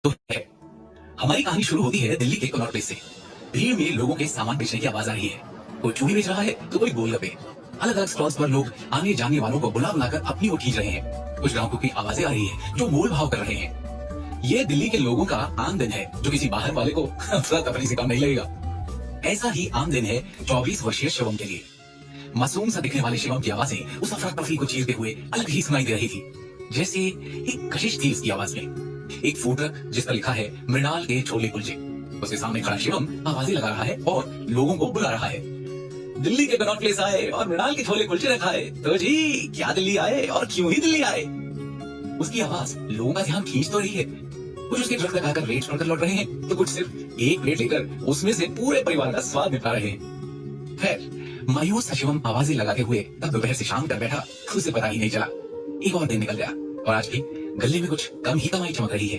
तो है। हमारी कहानी शुरू होती है दिल्ली के कनॉट प्लेस से। भीड़ में लोगों के सामान बेचने की आवाज आ रही है। कोई चूड़ी बेच रहा है तो कोई गोलगप्पे। अलग अलग स्टॉल्स पर लोग आने जाने वालों को बुला बुलाकर अपनी ओर खींच रहे हैं। कुछ ग्राहकों की आवाजें आ रही है जो मोल भाव कर रहे हैं। ये दिल्ली के लोगों का आम दिन है जो किसी बाहर वाले को अफरा तफरी से कम नहीं लगेगा। ऐसा ही आम दिन है 24 वर्षीय शिवम के लिए। मासूम सा दिखने वाले शिवम की आवाजें उस अफरा तफरी को चीरते हुए अलग ही सुनाई दे रही थी, जैसे एक कशिश थी उसकी आवाज में। एक फूड ट्रक जिस पर लिखा है मृणाल के छोले कुलचे, उसके सामने खड़ा शिवम आवाजें लगा रहा है और लोगों को बुला रहा है। दिल्ली के कनॉट प्लेस आए और मृणाल के छोले कुलचे रखाए तो जी क्या दिल्ली आए और क्यों ही दिल्ली आए। उसकी आवाज लोगों का ध्यान खींच तो रही है। कुछ उसके ट्रक लगाकर रेट छोड़कर लौट रहे हैं तो कुछ सिर्फ एक प्लेट लेकर उसमें से पूरे परिवार का स्वाद निपटा रहे हैं। खैर, मायूस सा शिवम आवाजें लगाते हुए तब दोपहर से शाम तक बैठा, उसे पता ही नहीं चला। एक और दिन निकल गया और आज भी गले में कुछ कम ही कमाई चमक रही है।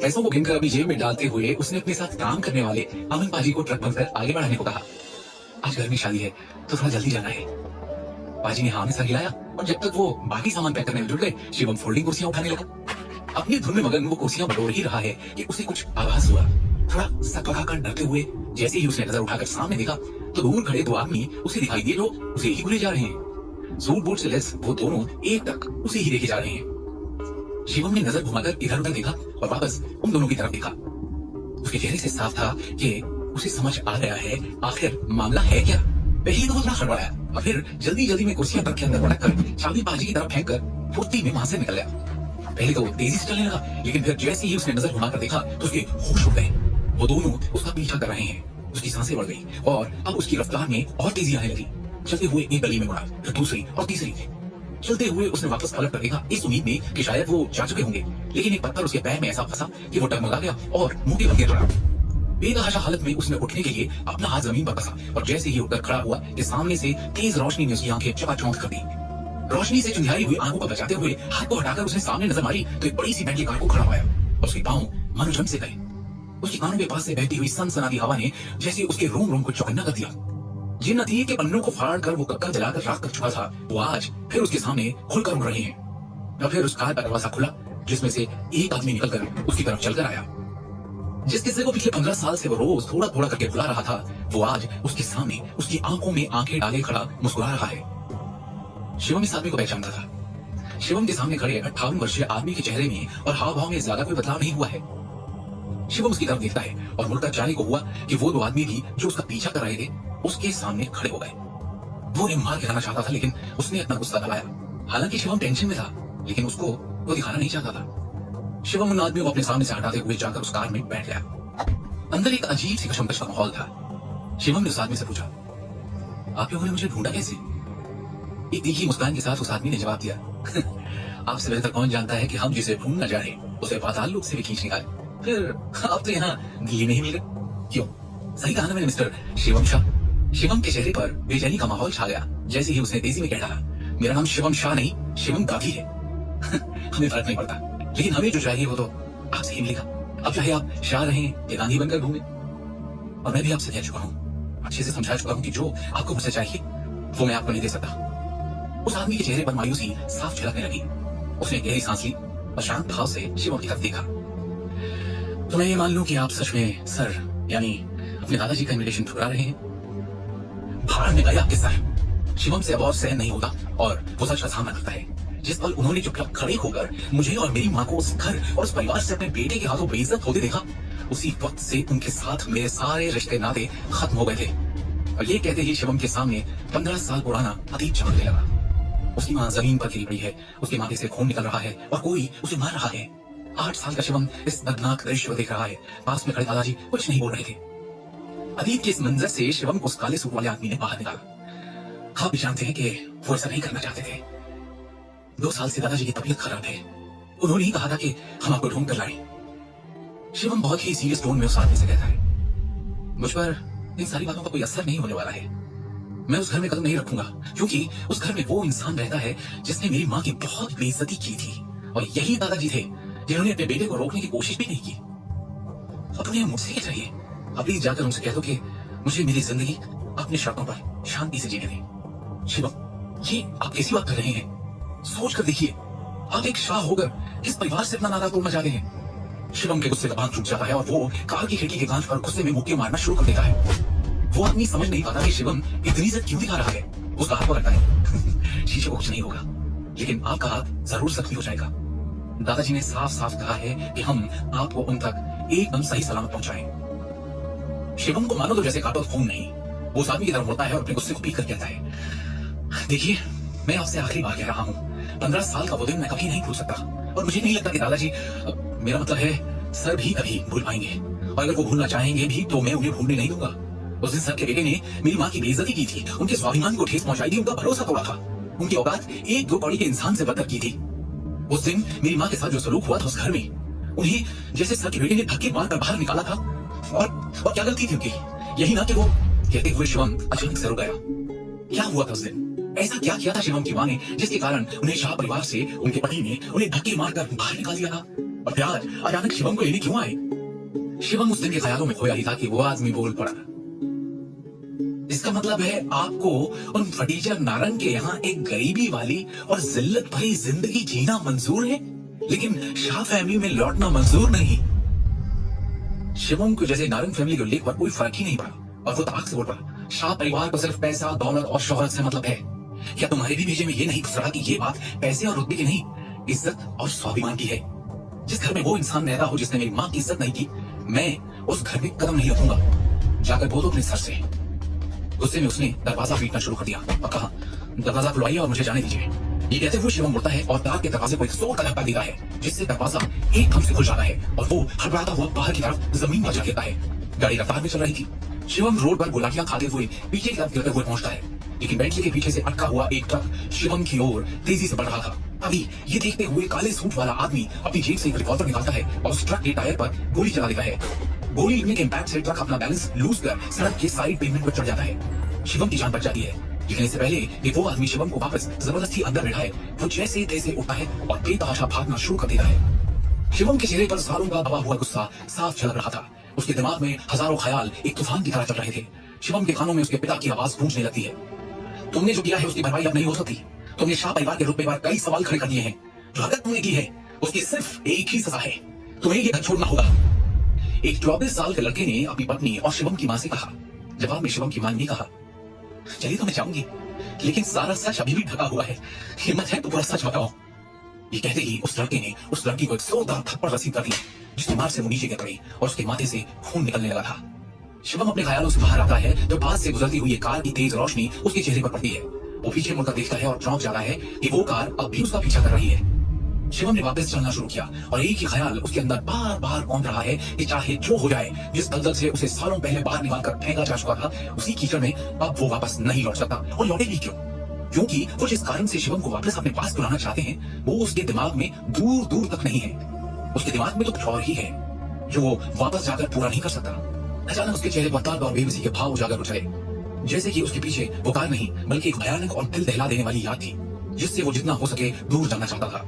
पैसों को गिनकर अपनी जेब में डालते हुए उसने अपने साथ काम करने वाले अमन पाजी को ट्रक बनकर आगे बढ़ाने को कहा। आज घर में शादी है तो थोड़ा जल्दी जाना है। पाजी ने हाँ में सर हिलाया और जब तक वो बाकी सामान पैक करने में जुट गए, शिवम फोल्डिंग कुर्सियां उठाने लगा। अपनी धुन में मगन वो कुर्सियां बटोर ही रहा है कि उसे कुछ आवाज हुआ। थोड़ा सकपकाकर डरते हुए जैसे ही उसने नजर उठाकर सामने देखा तो दूर खड़े दो आदमी उसे दिखाई दिए जो उसे ही बुले जा रहे हैं। सूट बूट से लेस वो दोनों एक टक उसे ही देखे जा रहे हैं। शिवम ने नजर घुमाकर इधर उधर देखा और वापस उन दोनों की तरफ देखा। उसके चेहरे से साफ था कि उसे समझ आ गया है आखिर मामला है क्या। पहले तो वो थोड़ा हड़बड़ाया और फिर जल्दी जल्दी में कुर्सियां ट्रक के अंदर पटक कर चाबी पाजी की तरफ फेंक कर फुर्ती में वहां से निकल गया। पहले तो वो तेजी से चलने लगा, लेकिन फिर जैसे ही उसने नजर घुमाकर देखा तो उसके होश उड़ गए। वो दोनों उसका पीछा कर रहे हैं। उसकी सांसें बढ़ गई और अब उसकी रफ्तार में और तेजी आने लगी। चलते हुए एक गली में मुड़ा, फिर दूसरी और तीसरी। चलते हुए उसने वापस पलट कर देखा इस उम्मीद में कि शायद वो जा चुके होंगे, लेकिन एक पत्थर उसके पैर में ऐसा फंसा कि वो डगमगा गया और मुंह के बल गिर पड़ा। बेतहाशा हालत में उसने उठने के लिए अपना हाथ जमीन पर कसा और जैसे ही उठकर खड़ा हुआ कि सामने से तेज रोशनी ने उसकी आंखें चकाचौंध कर दी। रोशनी से चुंधियाई हुई आंखों को बचाते हुए हाथ को हटाकर उसने सामने नजर मारी तो एक बड़ी सी बेंटली कार को खड़ा पाया और उसके पांव मानो जम से गए। उसकी कानों के पास से बहती हुई सनसनाती हवा ने जैसे उसके रोम रोम को चौकन्ना कर दिया। जिन नतीजे के पन्नों को फाड़ कर वो कक्का जलाकर राख कर चुका था, वो आज फिर उसके सामने खुलकर उड़ रहे हैं। और फिर उस कार का दरवाजा खुला जिसमें से एक आदमी निकलकर उसकी तरफ चलकर आया। जिस किस्से को पिछले 15 साल से वो रोज थोड़ा थोड़ा करके भुला रहा था, वो आज उसके सामने उसकी आंखों में आंखें डाले खड़ा मुस्कुरा रहा है। शिवम इस आदमी को पहचानता था। शिवम के सामने खड़े 58 वर्षीय आदमी के चेहरे में और हाव भाव में ज्यादा कोई बदलाव नहीं हुआ है। शिवम उसकी तरफ देखता है और मुड़कर जाने को हुआ कि वो दो आदमी भी जो उसका पीछा कर रहे थे उसके सामने खड़े हो गए। वो उन्हें मार गिराना चाहता था, लेकिन उसने अपना गुस्सा दबाया। हालांकि शिवम टेंशन में था, लेकिन उसको वो दिखाना नहीं चाहता था। शिवम उन आदमियों को अपने सामने से हटाते हुए जाकर उस कार में बैठ गया। अंदर एक अजीब सी कशमकश का माहौल था। शिवम ने उस आदमी से पूछा, आप लोगों ने मुझे ढूंढा कैसे? एक तीखी मुस्कान के साथ उस आदमी ने जवाब दिया, आपसे बेहतर कौन जानता है कि हम जिसे ढूंढना चाह रहे उसे पाताल लोक से भी खींच निकाले। फिर आप तो यहाँ दिल्ली में ही मिल गए। क्यों? सही कहा ना मैंने मिस्टर शिवम शाह। शिवम के चेहरे पर बेचैनी का माहौल छा गया जैसे ही उसने तेजी में कह डाला, मेरा नाम शिवम शाह नहीं शिवम गांधी है। हमें फर्क नहीं पड़ता, लेकिन हमें जो चाहिए वो तो आपसे ही मिलेगा। अब चाहे आप शाह रहें या गांधी बनकर घूमे। और मैं भी आपसे कह चुका हूँ, अच्छे से समझा चुका हूँ कि जो आपको मुझसे चाहिए वो मैं आपको नहीं दे सकता। उस आदमी के चेहरे पर मायूसी साफ झलकने लगी। उसने गहरी सांस ली और शांत भाव से शिवम की तरफ देखा। तो मैं ये मान लूं कि आप सच में सर यानी अपने दादाजी का इनविटेशन ठुकरा रहे हैं। भाड़ में गया आपके सर। शिवम से अब और सहन नहीं होता और वो सच का सामना करता है। जिस पल उन्होंने चुपचाप खड़े होकर मुझे और मेरी माँ को उस घर और उस परिवार से अपने बेटे के हाथों बेइज्जत होते देखा, उसी वक्त से उनके साथ मेरे सारे रिश्ते नाते खत्म हो गए थे। और ये कहते ही शिवम के सामने 15 साल पुराना अतीत चमकने लगा। उसकी माँ जमीन पर गिरी पड़ी है, उसके माथे से खून निकल रहा है और कोई उसे मार रहा है। 8 साल का शिवम इस दर्दनाक दृश्य को देख रहा है। पास में खड़े दादाजी कुछ नहीं बोल रहे थे। अतीत के इस मंजर से शिवम को उस काले सूट वाले आदमी ने बाहर निकाला। आप भी जानते हैं कि वो ऐसा नहीं करना चाहते थे। 2 साल से दादाजी की तबीयत खराब है। उन्होंने ही कहा था कि हम आपको ढूंढ कर लाएं। शिवम बहुत ही सीरियस टोन में उस आदमी से कहता है, मुझ पर इन सारी बातों का कोई असर नहीं होने वाला है। मैं उस घर में कदम नहीं रखूंगा, क्योंकि उस घर में वो इंसान रहता है जिसने मेरी माँ की बहुत बेइज्जती की थी। और यही दादाजी थे जिन्होंने अपने बेटे को रोकने की कोशिश भी नहीं की। अब उन्हें मुझसे क्या चाहिए? अब प्लीज जाकर उनसे कह दो कि मुझे मेरी जिंदगी अपने शर्तों पर शांति से जीने दें। शिवम, ये आप कैसी बात कर रहे हैं? सोच कर देखिए, आप एक शाह होकर किस परिवार से अपना नाता तोड़ना चाहते हैं? शिवम के गुस्से का बांध टूट जाता है और वो कार की खिड़की के कांच पर गुस्से में मुक्के मारना शुरू कर देता है। वो आदमी समझ नहीं पाता कि शिवम इतनी इज्जत क्यों दिखा रहा है। उसका हाथ पकड़ता है। शीशे को कुछ नहीं होगा, लेकिन आपका हाथ जरूर जख्मी हो जाएगा। दादाजी ने साफ साफ कहा है कि हम आपको उन तक एकदम सही सलामत पहुंचाएं। शिवम को मानो तो जैसे काटो खून नहीं। वो उस आदमी की तरफ मुड़ता है और अपने गुस्से को पीकर कहता है, देखिए मैं आपसे आखिरी बार कह रहा हूँ, 15 साल का वो दिन मैं कभी नहीं भूल सकता। और मुझे नहीं लगता कि दादाजी, मेरा मतलब है सर भी कभी भूल पाएंगे। और अगर वो भूलना चाहेंगे भी तो मैं उन्हें भूलने नहीं दूंगा। उस दिन सर के बेटे ने मेरी माँ की बेइज्जती की थी, उनके स्वाभिमान को ठेस पहुंचाई थी, उनका भरोसा तोड़ा था, उनकी औकात एक दो कौड़ी के इंसान से बदतर की थी। उस दिन मेरी माँ के साथ जो सलूक हुआ था उस घर में, उन्हें जैसे सर के बेटे ने धक्के मारकर बाहर निकाला था। और क्या गलती थी उनकी? यही ना कि वो कहते हुए शिवम अचानक से रुक गया। क्या हुआ था उस दिन? ऐसा क्या किया था शिवम की माँ ने जिसके कारण उन्हें शाह परिवार से उनके पति ने उन्हें धक्के मारकर बाहर निकाल दिया था? और फिर आज अचानक शिवम को लेने क्यों आए? शिवम उस दिन के ख्यालों में खोया ही था कि वो आदमी बोल पड़ा। इसका मतलब है आपको उन फटीचर नारंग के यहाँ एक गरीबी वाली और जिल्लत भरी जिंदगी जीना मंजूर है, लेकिन शाह फैमिली में लौटना मंजूर नहीं। शिवम को जैसे नारंग फैमिली को लेकर कोई फर्क ही नहीं पड़ा और वो ताक से बोल पड़ा, शाह परिवार को सिर्फ पैसा, दौलत और शोहरत से मतलब है। क्या तुम्हारे भी भेजे में ये नहीं घुस रहा कि ये बात पैसे और रुतबे की नहीं, इज्जत और स्वाभिमान की है? जिस घर में वो इंसान रहता हो जिसने मेरी माँ की इज्जत नहीं की, मैं उस घर में कदम नहीं रखूंगा। जाकर बोलो अपने सर से। गुस्से में उसने दरवाजा पीटना शुरू कर दिया और कहा, दरवाजा खुलवाइए और मुझे जाने दीजिए। ये कहते हुए शिवम मुड़ता है और कार के दरवाजे को एक जोर का धक्का देता है, जिससे दरवाजा एकदम से खुल जाता है और वो हड़बड़ाता हुआ बाहर की तरफ जमीन पर जा गिरता है। गाड़ी रफ्तार में चल रही थी। शिवम रोड पर गुलाटियां खाते हुए पीछे की तरफ गिरते हुए पहुंचता है, लेकिन बेंटली के पीछे से अटका हुआ एक ट्रक शिवम की ओर तेजी से बढ़ रहा था। अभी ये देखते हुए काले सूट वाला आदमी अपनी जेब से एक रिवॉल्वर निकालता है और उस ट्रक के टायर पर गोली चला देता है। गोली लगने के इम्पैक्ट से ट्रक अपना बैलेंस लूज कर सड़क के साइड पेमेंट पर चढ़ जाता है। शिवम की जान बच जाती है, लेकिन इससे पहले कि वो आदमी शिवम को वापस जबरदस्ती अंदर बैठाए, वो जैसे तैसे उठता है और बेतहाशा भागना शुरू कर देता है। शिवम के चेहरे पर सालों का दबा हुआ गुस्सा साफ झलक रहा था। उसके दिमाग में हजारों ख्याल एक तूफान की तरह चल रहे थे। शिवम के कानों में उसके पिता की आवाज गूंजने लगती है, तुमने जो किया है उसकी भरपाई अब नहीं हो सकती। तुमने शाह परिवार के रुतबे पर कई सवाल खड़े कर दिए हैं। जो हरकत तुमने की है उसकी सिर्फ एक ही सजा है, तुम्हें ये घर छोड़ना होगा। एक 24 साल के लड़के ने अपनी पत्नी और शिवम की मां से कहा। जवाब में शिवम की मां ने कहा, चलिए तो मैं जाऊंगी, लेकिन सारा सच अभी भी ढका हुआ है। हिम्मत है तो पूरा सच बताओ। ये कहते ही उस लड़के ने उस लड़की को एक जोरदार थप्पड़ रसीद कर दी, जिसकी मार से वो नीचे गिर पड़ी और उसके माथे से खून निकलने लगा था। शिवम अपने ख्यालों से बाहर आता है जब पास से गुजरती हुई कार की तेज रोशनी उसके चेहरे पर पड़ती है। वो पीछे मुड़कर देखता है और चौंक जाता है कि वो कार अब भी उसका पीछा कर रही है। शिवम ने वापस चलना शुरू किया और एक ही ख्याल उसके अंदर बार बार कौंध रहा है कि चाहे जो हो जाए, जिस दलदल से उसे सालों पहले बाहर निकाल कर फेंका जा चुका था, उसी कीचड़ में अब वो वापस नहीं लौट सकता। और लौटेगी क्यों? क्योंकि वो जिस कारण से शिवम को वापस अपने पास बुलाना चाहते हैं वो उसके दिमाग में दूर दूर तक नहीं है। उसके दिमाग में तो कुछ और ही है जो वो वापस जाकर पूरा नहीं कर सकता। अचानक उसके चेहरे पर दर्द और बेबसी के भाव उजागर हो चले, जैसे कि उसके पीछे वो कार नहीं बल्कि एक भयानक और दिल दहला देने वाली याद थी, जिससे वो जितना हो सके दूर जाना चाहता था।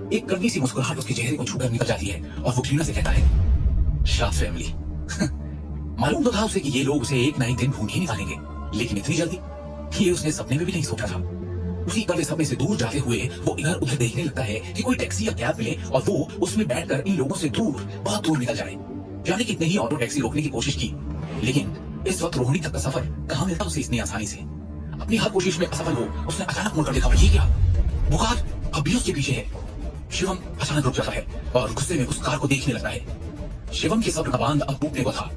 एक कड़वी सी मुस्कुराहट उसके चेहरे को छूकर निकल जाती है और वो घृणा से कहता है, शाह फैमिली। मालूम तो था उसे कि ये लोग उसे एक ना एक दिन ढूंढ ही निकालेंगे, लेकिन इतनी जल्दी ये उसने सपने में भी नहीं सोचा था। उसी कड़वे सपने से दूर जाते हुए वो इधर उधर देखने लगता है कि कोई टैक्सी या कैब मिले और वो उसमें बैठकर इन लोगों से दूर, बहुत दूर निकल जाए। जाने कितने ही ऑटो टैक्सी रोकने की कोशिश की, लेकिन इस वक्त रोहिणी तक का सफर कहाँ मिलता उसे इतनी आसानी से। अपनी हर कोशिश में असफल हो उसने अचानक मुड़कर देखा, ये क्या? वो कार अब भी उसके पीछे है। शिवम अचानक रुक जाता है और गुस्से में उस कार को देखने लगता है। शिवम के सब्र का बांध अब टूटने को था।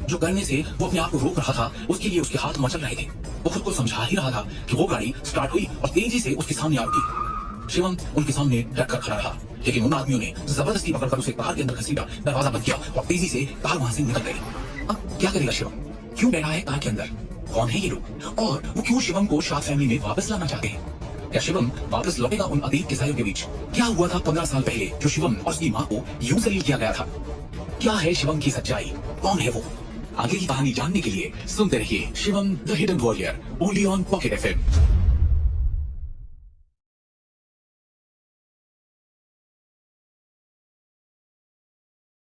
जो करने से वो अपने आप को रोक रहा था उसके लिए उसके हाथ मचल रहे थे। वो खुद को समझा ही रहा था कि वो गाड़ी स्टार्ट हुई और तेजी से उसके सामने आ रुकी। शिवम उनके सामने डटकर खड़ा रहा, लेकिन उन आदमियों ने जबरदस्ती पकड़कर उसे कार के अंदर घसीटा, दरवाजा बंद किया और तेजी से कार वहां से निकल गई। अब क्या करेगा शिवम? क्यों बैठा है कार के अंदर? कौन है ये लोग और वो क्यों शिवम को शाह फैमिली में वापस लाना चाहते हैं? क्या शिवम वापस लौटेगा उन अतीत के सायों के बीच? क्या हुआ था 15 साल पहले जो शिवम और उसकी माँ को यूं जलील किया गया था? क्या है शिवम की सच्चाई? कौन है वो? आगे की कहानी जानने के लिए सुनते रहिए Shivam the hidden warrior, only on pocket FM।